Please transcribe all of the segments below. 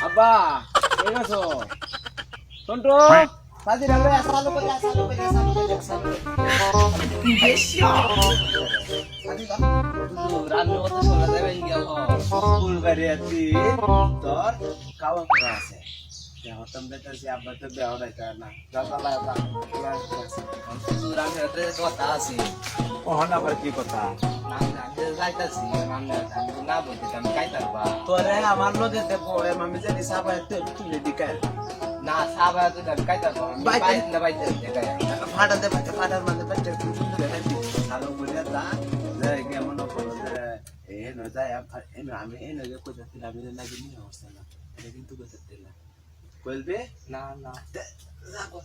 আব্বা এই আছো সন্টু সাজি রাখবে সালু করে রান্না কত সোনা দেবেন গেল ফুল বাড়ি আছি তোর খাওয়া করা আছে হতম দেখতেছি আব্বা তো বেও রাইতা না দাদা রান্না কথা আছে ওহন আবার কি কথা যাইতাছি না বলতে আমি খাইতারবা তোরে আমার লগে দেবো আমি জানি সাবাই তুলে দিকাই না সাবাই তো আমি খাইতারবা বাইতে না বাইতে দেখাই ফাটা দে ফাটার মধ্যে বাইতে সুন্দর দেখাই ভালো বলে দা যে কেমন করে যে এ ন যায় আমি এ নগে কই যাচ্ছিলাম আমি না গিয়ে নিয়ে আসছে না এটা কিন্তু কই যাচ্ছিলাম বলবে না না যাবো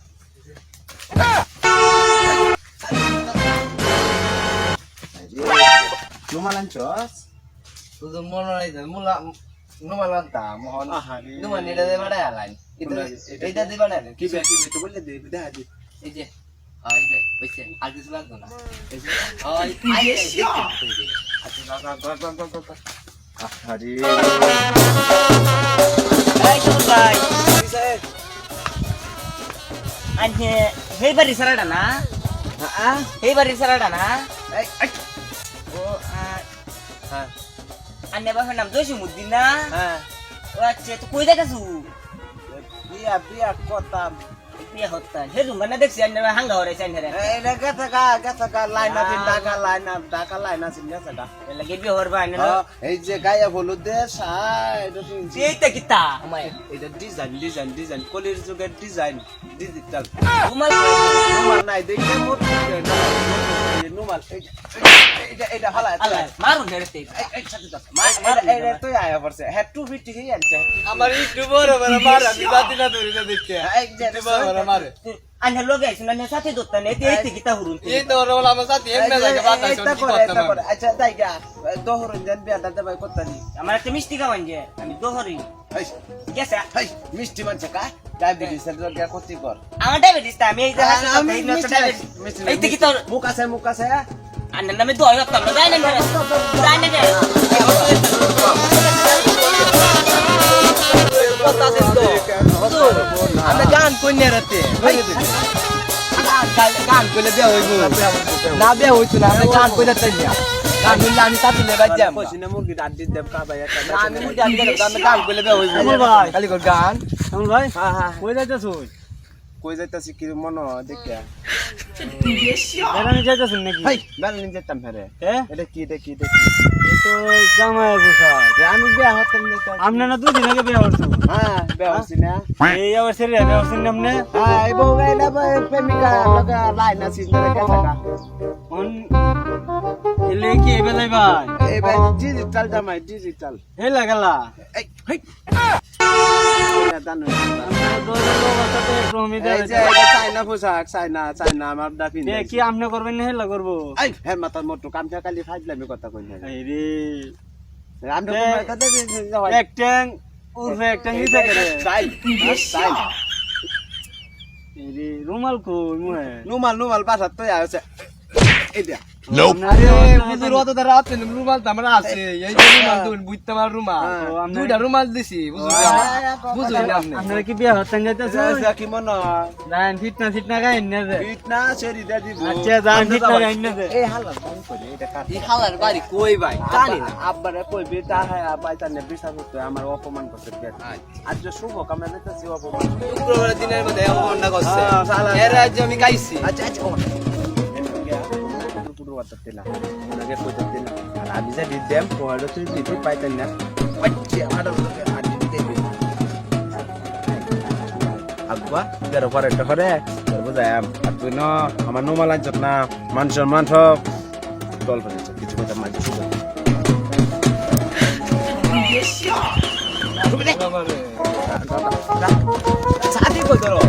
Numalan chos, tuh mono itu mula numalan ta, mohon. Numalan ini dari mana ya lain? Itu dari mana? Kibe itu boleh dari beda aja. Ini, ini, bisa. Ada sesuatu na? Oh, ini sih. Hari. Hai Sobat. Bisa. Anje, hei bari sarada na? Hei bari sarada na? Ane ba nam Josimuddin na? O aচ্ছা তো কই দেখাছু? বিয়া করতাম বিয়া হত্তা হে রুমানা দেখছি আনে হাঙ্গা হরাইছে আনে রে এই গাথা লাইনা দিন ঢাকা লাইনা সিন গাথা এ লাগে বিয়া হরবা আনে এই যে গায়ে হলুদ দে এটা এইটা কিতা আমায় এটা ডিজাইন কলির যুগের ডিজাইন ডিজিটাল রুমাল নাই দেখে মোট নুমাল এটা হালা মারুন হেরতে এই সাথে দাও এটা তো আয়া পড়ছে হ্যাঁ 250 হি আনছে আমার একটু বড় মার আমি জাতি না ধরে না দেখতে এই যে বড় মার আনে লগে আইছুন আনে সাথে দত্তা নে এইতে কিতা হুরুন এই তো ওর আমার সাথে এমনে লাগে বাতাস করতে আচ্ছা তাই গা দোহরন জান বিয়া দাদা ভাই করতানি আমার একটা মিষ্টি খাওয়ান যে আমি দোহরি গেছে হাই মিষ্টি মানছে কা ডায়াবেটিস এর রোগ ক্ষতি কর আমার ডায়াবেটিস তা আমি এই যে হাসপাতালে এই নষ্ট ডায়াবেটিস এইতে কিতা মুখ আছে আনে নামে দোয়া করতাম না যাই না যাই না আমরা গান কইনে রাতে গান কইলে বিয়া হইব না বিয়া হইতো না আমরা গান কইলে তাই না গান কইলে আমি সাথে লে বাজাম কইছিনা মুরগি আড্ডি দেব কা ভাই একটা আমি মুরগি আড্ডি দেব আমরা গান কইলে বিয়া হইব ভাই খালি কর গান আমল ভাই হ্যাঁ কই যাইতাছুই কই যাইতাছি কি মনো দেখে বেড়ানি যাইতাছেন নাকি ভাই বেড়ানি যেতাম ফেরে এটা কি দেখি এই তো জামাই পোশাক আমি বিয়া হতাম না আমনে না দুদিন আগে বিয়া হরছো হ্যাঁ বিয়া হইছি না এই আবার সেরে বিয়া হরছেন আমনে হ্যাঁ এই বউ গাইলা প্রেমিকা লগা লাইন আছে তোরে কে থাকা অন এলে কি এবে যাই ভাই এই ভাই ডিজিটাল জামাই ডিজিটাল এই লাগালা এই হেই না জানো আমরা দোজের অবস্থাতে প্রমিদে এই যে চাইনা পোশাক চাইনা আমার দাফিন এ কি আমনে করবেন না হেলা করব এই হের মাথার মোটু কামটা খালি ফাইজলামি কথা কই না এই রে আমরা কথা এক ট্যাং উরফে এক ট্যাং নিছে করে স্টাইল এই রে রুমাল কই মুহে নুমাল বাসাত তো আছে এই দিয়া হুজুর অত দ্বারা আছে রুমাল তো আমরা আছে এই যে রুমাল তুমি বুঝতে পার রুমাল দুইটা রুমাল দিছি বুঝুন আপনি আপনারা কি বিয়া হতেন যাইতাছে কি মনে জান ফিটনা গাইন না যে ফিটনা সেরি দে দিব আচ্ছা জান ফিটনা গাইন না যে এই হালা কোন করে এটা কাট এই হালার বাড়ি কই ভাই জানি না আব্বারে কই বেটা হয় আব্বা তানে বিচার করতে আমার অপমান করতে দেখ আজ যে শুভ কামনা দিতেছি অপমান শুক্রবার দিনের মধ্যে অপমান করছে এর আজ আমি গাইছি আচ্ছা পুরো করতে না ওনাকে কইতে না আর আমি যে দিতাম পড়া তুই দিতে পাইতেন না আচ্ছা আমার আদি দিতে আব্বা যারা পরে একটা করে বুঝাই আর তুই না আমার নোমাল আনছ না মান সব দল ফেলেছ কিছু কথা মাঝে শুধু সাথে কই ধরো